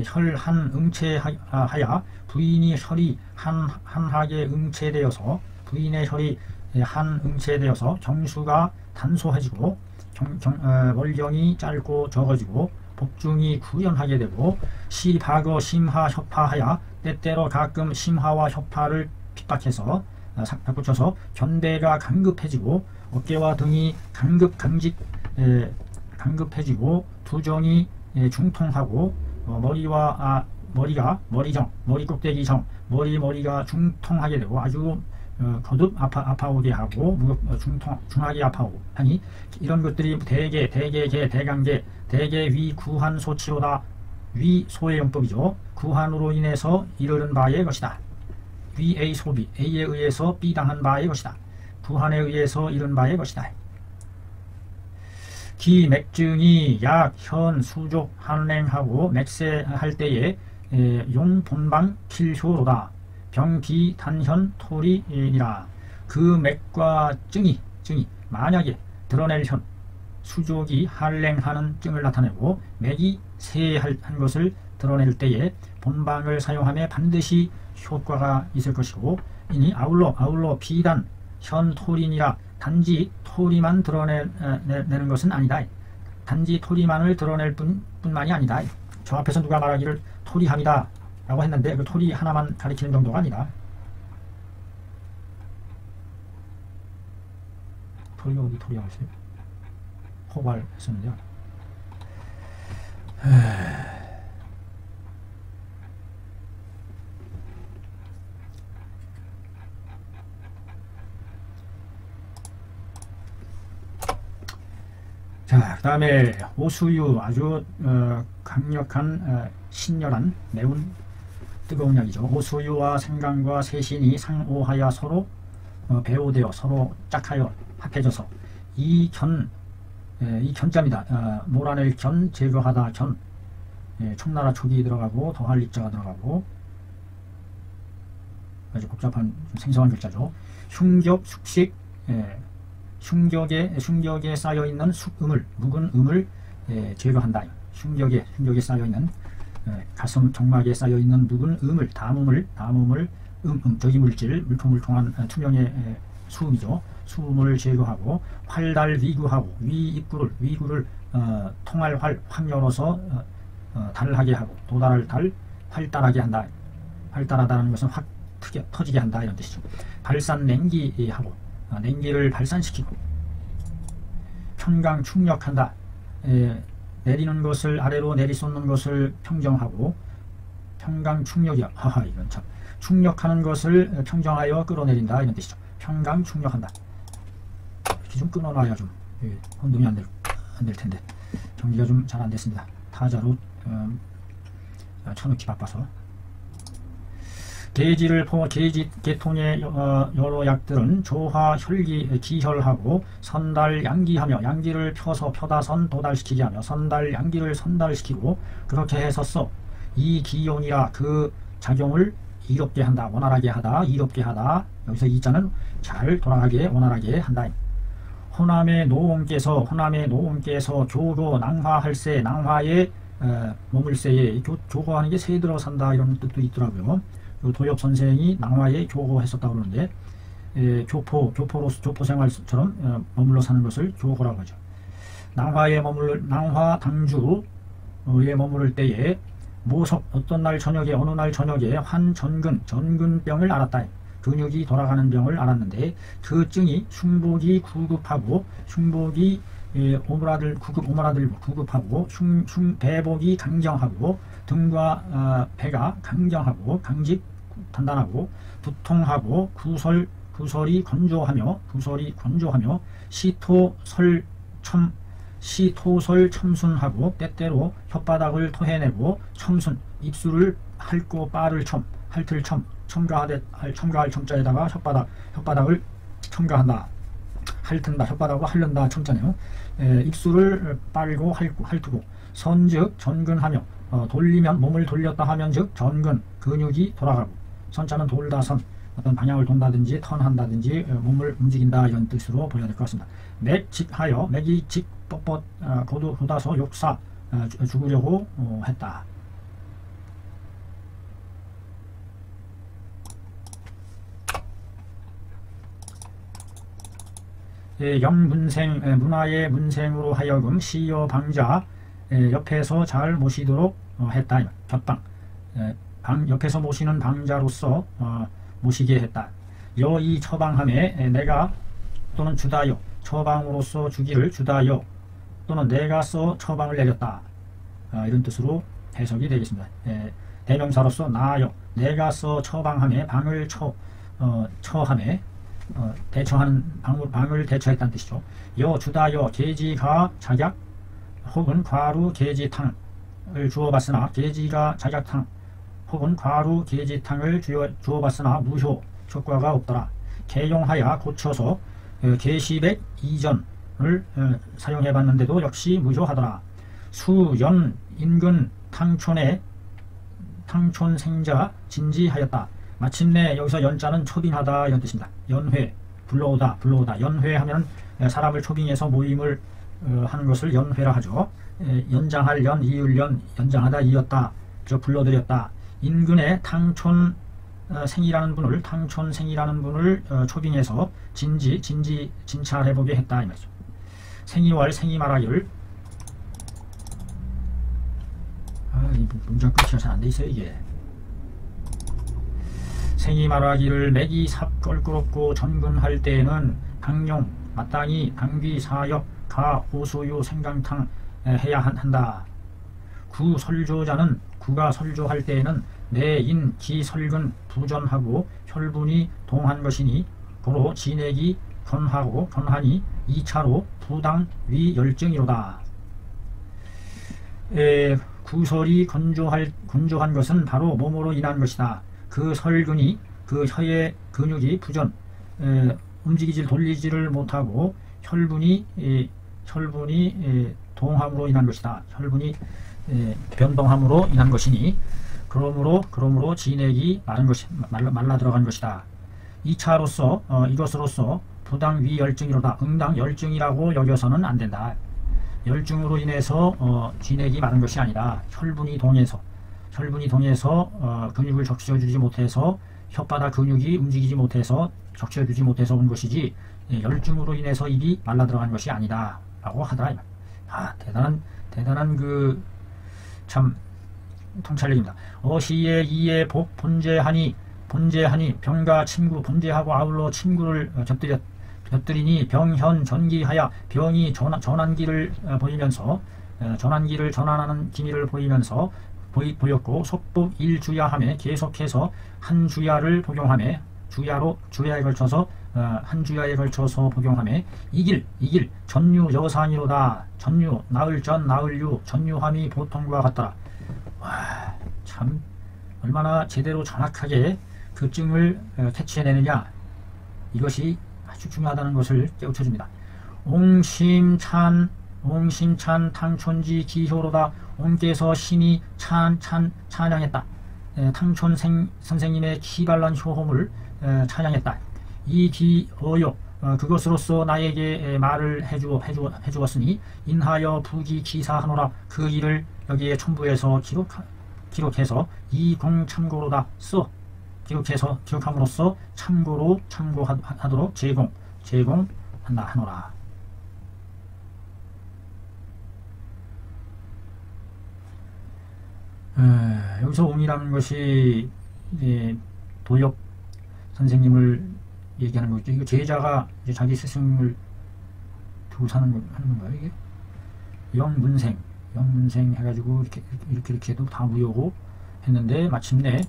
Speaker 1: 혈 한 응체하여, 부인의 혈이 한하게 응체되어서, 정수가 단소해지고 월경이 짧고 적어지고 복중이 구연하게 되고 시박어 심하 협파하야 때때로 가끔 심하와 협파를 핍박해서 덧붙여서 견대가 강급해지고 어깨와 등이 강급해지고 두정이 중통하고 머리 꼭대기정 머리가 중통하게 되고 아주 거듭 아파오게 하고 중하게 아파오고 하니 이런 것들이 대개 대강계 대개 위구한 소치로다. 위소의 용법이죠. 구한으로 인해서 이르는 바의 것이다. 위 A 소비 A에 의해서 B 당한 바의 것이다. 구한에 의해서 이른 바의 것이다. 기 맥증이 약, 현, 수족, 한랭하고 맥세할 때에 용 본방 필효로다. 병기 단현 토리이라. 그 맥과 증이 만약에 드러낼 현 수족이 한랭하는 증을 나타내고 맥이 세한 것을 드러낼 때에 본방을 사용하며 반드시 효과가 있을 것이고 이니 아울러 비단 현 토리니라. 단지 토리만 드러내는 것은 아니다. 단지 토리만을 드러낼 뿐만이 아니다. 저 앞에서 누가 말하기를 토리함이다 라고 했는데 그 토리 하나만 가리키는 정도가 아니다. 토리가 어디 토리가 있어요? 호발 했었는데요. 자, 그 다음에 오수유 아주 강력한 신열한 매운 뜨거운 약이죠. 오수유와 생강과 세신이 상오하여 서로 배오되어 서로 짝하여 합해져서 이 견자입니다. 몰아낼 견, 제거하다 견, 총나라 촉이 들어가고 더할 입자가 들어가고 아주 복잡한 생성한 글자죠. 흉격, 숙식, 흉격에 쌓여있는 숙음을, 묵은 음을 제거한다. 흉격에 쌓여있는 가슴 정막에 쌓여있는 묵은 음을, 담음을 저기물질, 물통물통한 투명의 수음이죠. 수음을 제거하고 활달 위구하고 위구를 통할 확 열어서 달하게 하고 도달할 달 활달하게 한다. 활달하다는 것은 확 터지게 한다 이런 뜻이죠. 발산 냉기하고 냉기를 발산시키고 편강 충력한다. 내리는 것을 아래로 내리쏟는 것을 평정하고 평강 충력이야. 하하 이건 참 충력하는 것을 평정하여 끌어내린다 이런 뜻이죠. 평강 충력한다. 이렇게 좀 끊어놔야 좀 혼동이 안 될 텐데 정리가 좀 잘 안 됐습니다. 타자로 쳐넣기 바빠서. 계통의 여러 약들은 조화, 혈기, 기혈하고 선달, 양기하며 양기를 펴서 펴다선 도달시키게 하며 선달, 양기를 선달시키고 그렇게 해서 써. 이 기용이라 그 작용을 이롭게 한다. 원활하게 하다. 이롭게 하다. 여기서 이자는 잘 돌아가게 원활하게 한다. 호남의 노원께서 교고 낭화할세 낭화에 머물세에 교고하는 게 새 들어산다 이런 뜻도 있더라고요. 도엽 선생이 낭화에 교고했었다고 그러는데 교포 생활처럼 머물러 사는 것을 교고라고 하죠. 낭화 당주에 머무를 때에 모석 어떤 날 저녁에 어느 날 저녁에 전근병을 알았다. 근육이 돌아가는 병을 알았는데 그 증이 흉복이 구급하고 흉복이 오므라들고 구급하고 배복이 강경하고 등과 배가 강경하고 강직 단단하고 두통하고 구설이 건조하며 시토설 첨순하고 때때로 혓바닥을 토해내고 첨순 입술을 핥고 빠를 핥을 첨가할 첨자에다가 혓바닥을 첨가한다. 핥은다. 혓바닥으로 핥는다. 첨자네요. 입술을 빨고 핥고 선즉 전근하며 돌리면 몸을 돌렸다 하면 즉 전근 근육이 돌아가고 선자는 돌다 선 어떤 방향을 돈다든지 턴한다든지 몸을 움직인다 이런 뜻으로 보여야 될 것 같습니다. 맥직하여 맥이 직 뻣뻣 돋아서 욕사 죽으려고 했다. 영문생 문화의 문생으로 하여금 시여 방자 옆에서 잘 모시도록 했다. 곁방 옆에서 모시는 방자로서 모시게 했다. 여이 처방함에 내가 또는 주다여 처방으로서 주기를 주다여 또는 내가 써 처방을 내렸다. 이런 뜻으로 해석이 되겠습니다. 대명사로서 나여 내가 써 처방함에 방을 처함에 대처하는 방을 대처했다는 뜻이죠. 여 주다여 계지가 작약 혹은 과루 계지탕을 주어봤으나 계지가 작약탕 혹은 과루 계지탕을 주어봤으나 무효 효과가 없더라. 개용하여 고쳐서 계시백 이전을 사용해봤는데도 역시 무효하더라. 수연 인근 탕촌생자 진지하였다. 마침내 여기서 연자는 초빙하다 이런 뜻입니다. 연회 불러오다 연회하면 사람을 초빙해서 모임을 하는 것을 연회라 하죠. 연장할 연 이을 연 연장하다 이었다 불러들였다. 인근의 탕촌생이라는 분을 초빙해서 진찰해보게 했다 이 말이죠. 생이월 생이 말하기를 이 문장 끝이 잘 안 돼 있어요 이게. 생이 말하기를 맥이 삽 껄끄럽고 전근할 때에는 당용 마땅히 당귀 사역 가 호소유 생강탕 해야 한다. 구 설조자는 구가 설조할 때에는 내인 기설근 부전하고 혈분이 동한 것이니 고로 진액이 건하니 2차로 부당 위열증이로다. 구설이 건조한 것은 바로 몸으로 인한 것이다. 그 설근이 그 혀의 근육이 부전 움직이질 돌리지를 못하고 혈분이 동함으로 인한 것이다. 혈분이 변동함으로 인한 것이니 그러므로 진액이 말라 들어간 것이다. 2차로서 이것으로서 부당 위열증이로다. 응당 열증이라고 여겨서는 안 된다. 열증으로 인해서 진액이 마른 것이 아니라 혈분이 동해서 근육을 적셔주지 못해서 혓바닥 근육이 움직이지 못해서 적셔주지 못해서 온 것이지 열증으로 인해서 입이 말라 들어간 것이 아니다 라고 하더라. 대단한 그 참 통찰력입니다. 어시에 이에 복 본제하니 병과 침구 본제하고 아울러 침구를 곁들이니 병현 전기하여 병이 전환기를 전환하는 기미를 보였고 속복 일주야함에 계속해서 한 주야를 복용함에 주야에 걸쳐서 복용함에 이길 전유 여상이로다. 전유 나을 전 나을유 전유함이 보통과 같더라. 와, 참 얼마나 제대로 정확하게 그 증을 캐치해내느냐, 이것이 아주 중요하다는 것을 깨우쳐줍니다. 옹심찬 탕촌지 기효로다. 옹께서 심히 찬양했다. 탕촌 선생님의 기발란 효험을 찬양했다. 이 기어요 그것으로서 나에게 말을 해주었으니 인하여 부기 기사하노라. 그 일을 여기에 첨부해서 기록해서 이공 참고로다 기록함으로써 참고하도록 제공한다 하노라. 여기서 옹이라는 것이 도엽 선생님을 얘기하는 거죠. 이거 제자가 이제 자기 스승을 두고 하는 건가요 이게? 영문생 해가지고 이렇게 해도 다 무효고 했는데 마침내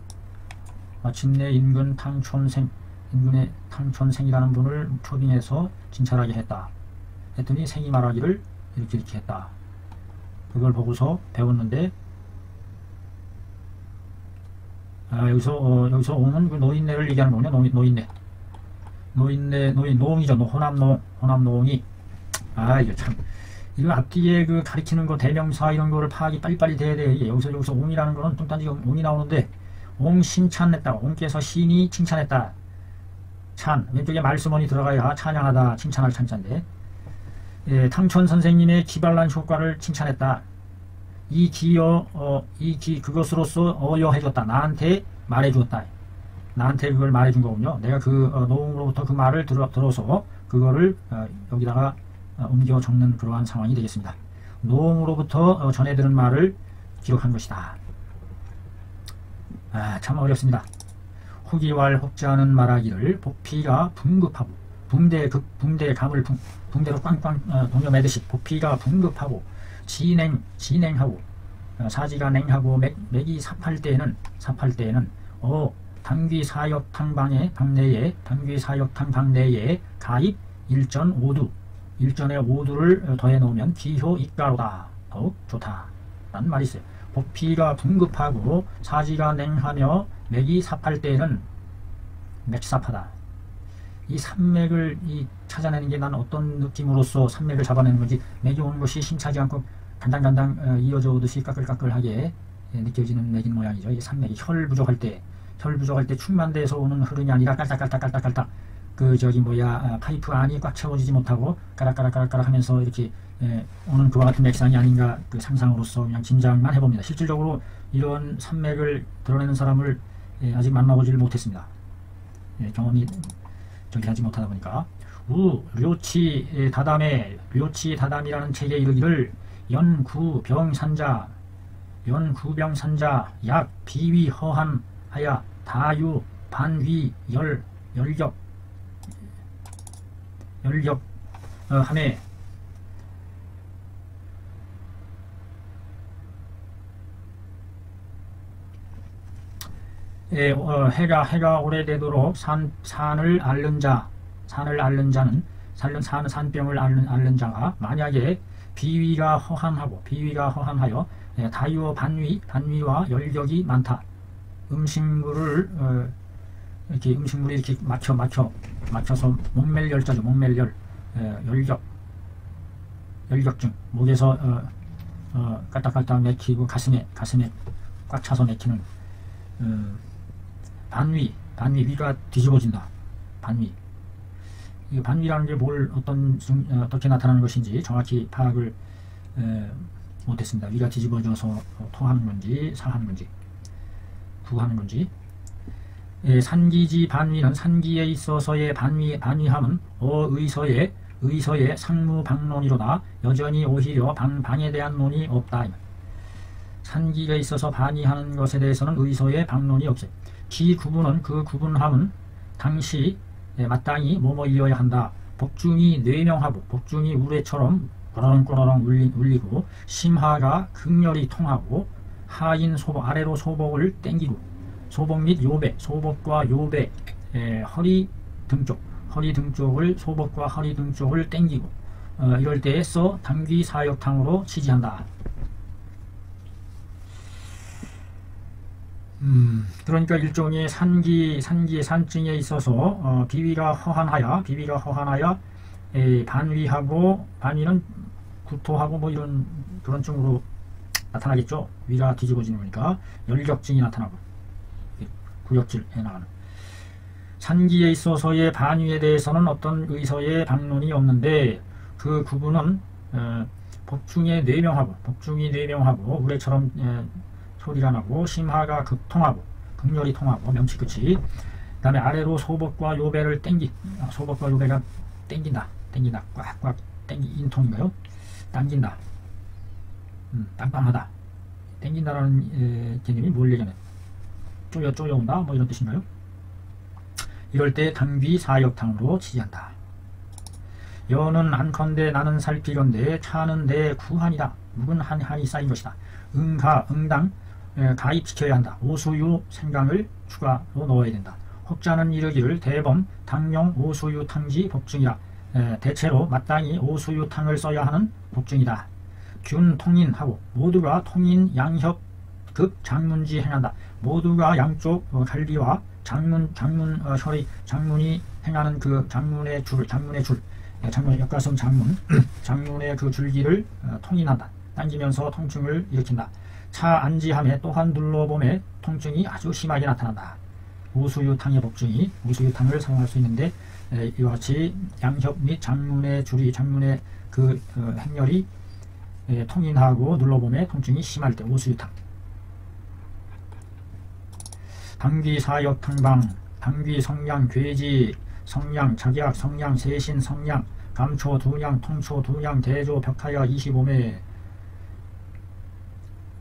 Speaker 1: 인근의 탕촌생이라는 분을 초빙해서 진찰하게 했다. 했더니 생이 말하기를 이렇게 했다. 그걸 보고서 배웠는데 여기서 옹은 그 노인네를 얘기하는 거군요. 노인이죠. 호남노옹이. 이거 참, 이거 앞뒤에 그 가리키는 거 대명사 이런 거를 파악이 빨리빨리 돼야 돼. 여기서 옹이라는 거는 뚱딴지 옹이 나오는데, 옹 칭찬했다. 옹께서 신이 칭찬했다. 왼쪽에 말수문이 들어가야 찬양하다, 칭찬할 찬자인데, 탕촌 선생님의 기발란 효과를 칭찬했다. 그것으로서 어여해줬다. 나한테 말해주었다. 나한테 그걸 말해준 거군요. 내가 그 노웅으로부터 그 말을 들어서 그거를 여기다가 옮겨 적는 그러한 상황이 되겠습니다. 노음으로부터 전해 들은 말을 기록한 것이다. 참 어렵습니다. 후기왈 혹자는 말하기를 보피가 붕급하고 붕대 감을 붕대로 꽝꽝 동여매듯이 보피가 붕급하고 진행하고 사지가 냉하고 맥이 삽할 때에는 당귀 사역탕 방내에 가입 일전에 5두를 더해 놓으면 기효 입가로다. 더욱 좋다. 라는 말이 있어요. 보피가 붕급하고 사지가 냉하며 맥이 삽할 때에는 맥삽하다. 이 산맥을 찾아내는 게 난 어떤 느낌으로서 산맥을 잡아내는 건지, 맥이 오는 것이 심차지 않고 간당간당 이어져 오듯이 까끌까끌하게 느껴지는 맥인 모양이죠. 이 산맥이 혈 부족할 때 충만대에서 오는 흐름이 아니라 깔딱깔딱 파이프 안이 꽉 채워지지 못하고 까락까락 하면서 이렇게 오는 그와 같은 맥상이 아닌가, 그 상상으로서 그냥 짐작만 해봅니다. 실질적으로 이런 산맥을 드러내는 사람을 아직 만나보지를 못했습니다. 경험이 하지 못하다 보니까. 료치 다담이라는 책에 이르기를 연구병산자 약 비위 허한하야 다유 반위 열격 함에 해가 오래되도록 산을 앓는 산병을 앓는 자가 만약에 비위가 허한하여 다유 반위와 열격이 많다. 음식물이 이렇게 막혀서 목멜열자죠. 목멜열, 열격증, 목에서 깔딱깔딱 맥히고 가슴에 꽉 차서 맥히는 반위, 위가 뒤집어진다. 반위. 이 반위라는 게 어떻게 나타나는 것인지 정확히 파악을 못했습니다. 위가 뒤집어져서 토하는 건지 상하는 건지 구하는 건지. 산기지 반위는 산기에 있어서의 반위함은 의서의 상무방론이로다. 여전히 오히려 방에 대한 논이 없다. 산기가 있어서 반위하는 것에 대해서는 의서의 방론이 없어요. 기 구분은 그 구분함은 당시 마땅히 뭐뭐이어야 한다. 복중이 뇌명하고 복중이 우레처럼 꼬러렁꼬러렁 울리고 심하가 극렬히 통하고 하인 소복 아래로 소복을 땡기고 소복 및 요배 소복과 요배 허리 등쪽을 소복과 허리 등쪽을 땡기고 이럴 때에 써 당귀 사역탕으로 치지한다. 그러니까 일종의 산기의 산증에 있어서 비위가 허한하여 반위는 구토하고 뭐 이런 그런 증으로 나타나겠죠. 위가 뒤집어지는 거니까 열격증이 나타나고 구역질해 나가는. 산기에 있어서의 반위에 대해서는 어떤 의서의 방론이 없는데 그 구분은 복중이 뇌명하고 우레처럼 소리가 나고 심하가 극렬히 통하고 명치 끝이. 그 다음에 아래로 소복과 요배를 소복과 요배가 땡긴다 꽉꽉 인통인가요? 당긴다, 빵빵하다. 땡긴다라는 개념이 뭘 얘기하면 쪼여온다 뭐 이런 뜻인가요? 이럴 때 당귀 사역탕으로 치지한다. 여는 안컨대 나는 살피건대 차는 내 구한이다. 묵은 한이 쌓인 것이다. 응당 가입시켜야 한다. 오수유 생강을 추가로 넣어야 된다. 혹자는 이르기를 대범 당용 오수유 탕지 복중이라. 대체로 마땅히 오수유 탕을 써야 하는 복중이다. 균 통인하고 모두가 통인 양협 극 장문지 행한다. 모두가 양쪽 갈비와 장문이 행하는 그 장문의 줄 역가성 장문의 그 줄기를 통인한다. 당기면서 통증을 일으킨다. 차 안지함에 또한 눌러봄에 통증이 아주 심하게 나타난다. 오수유탕의 복중이 오수유탕을 사용할 수 있는데 이와 같이 양협 및 장문의 그 행렬이 통인하고 눌러봄에 통증이 심할 때 오수유탕. 당귀 사역탕방 당귀 성냥 괴지 성량, 작약, 성량, 세신, 성량, 감초, 두량, 통초, 두량, 대조, 벽타야 25매.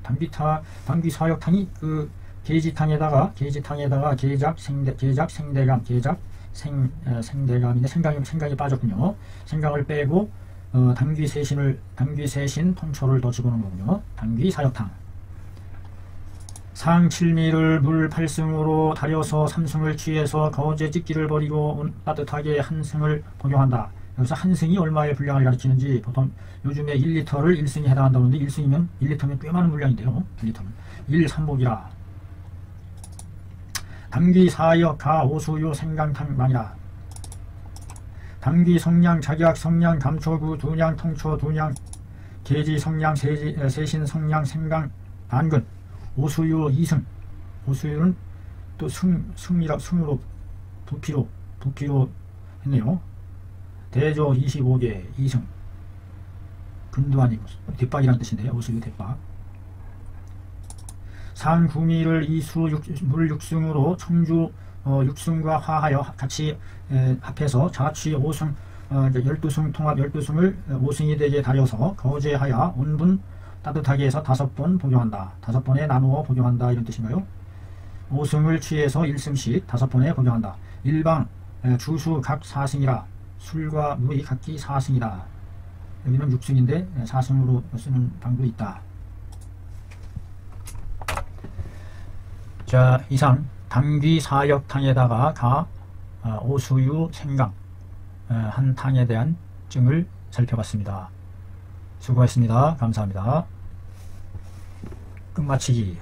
Speaker 1: 당귀 사역탕이 그 계지탕에다가 계작, 생대감, 생대감인데 생강이 빠졌군요. 생강을 빼고 당귀 세신, 통초를 더 집어넣은 거군요. 당귀 사역탕. 상 7미를 물 8승으로 달여서 3승을 취해서 거제 찍기를 버리고 따뜻하게 한 승을 복용한다. 여기서 한 승이 얼마의 분량을 가리키는지, 보통 요즘에 1리터를 1승에 해당한다고 하는데 1리터면 꽤 많은 분량인데요. 1리터는 1삼복이라. 당귀 사역 가 오수유 생강탕 망이라. 당귀 성량, 작약, 성량, 감초구, 두량, 통초, 두량, 계지, 성량, 세신, 성량, 생강, 반근, 오수유 2승. 오수유는 또 승으로 부피로 했네요. 대조 25개 2승. 근도 아니고 대박이라는 뜻인데요. 오수유 대박. 상구미를 물 6승으로 청주 6승과 화하여 같이 합해서 자취 5승 12승 통합 12승을 5승이 되게 달여서 거제하여 온분 따뜻하게 해서 5번 복용한다. 5번에 나누어 복용한다, 이런 뜻인가요? 5승을 취해서 1승씩 5번에 복용한다. 일방 주수 각 4승이라. 술과 물이 각기 4승이다. 여기는 6승인데 4승으로 쓰는 방도 있다. 자, 이상 당귀 사역탕에다가 가 오수유 생강 한 탕에 대한 증을 살펴봤습니다. 수고했습니다. 감사합니다. 끝마치기.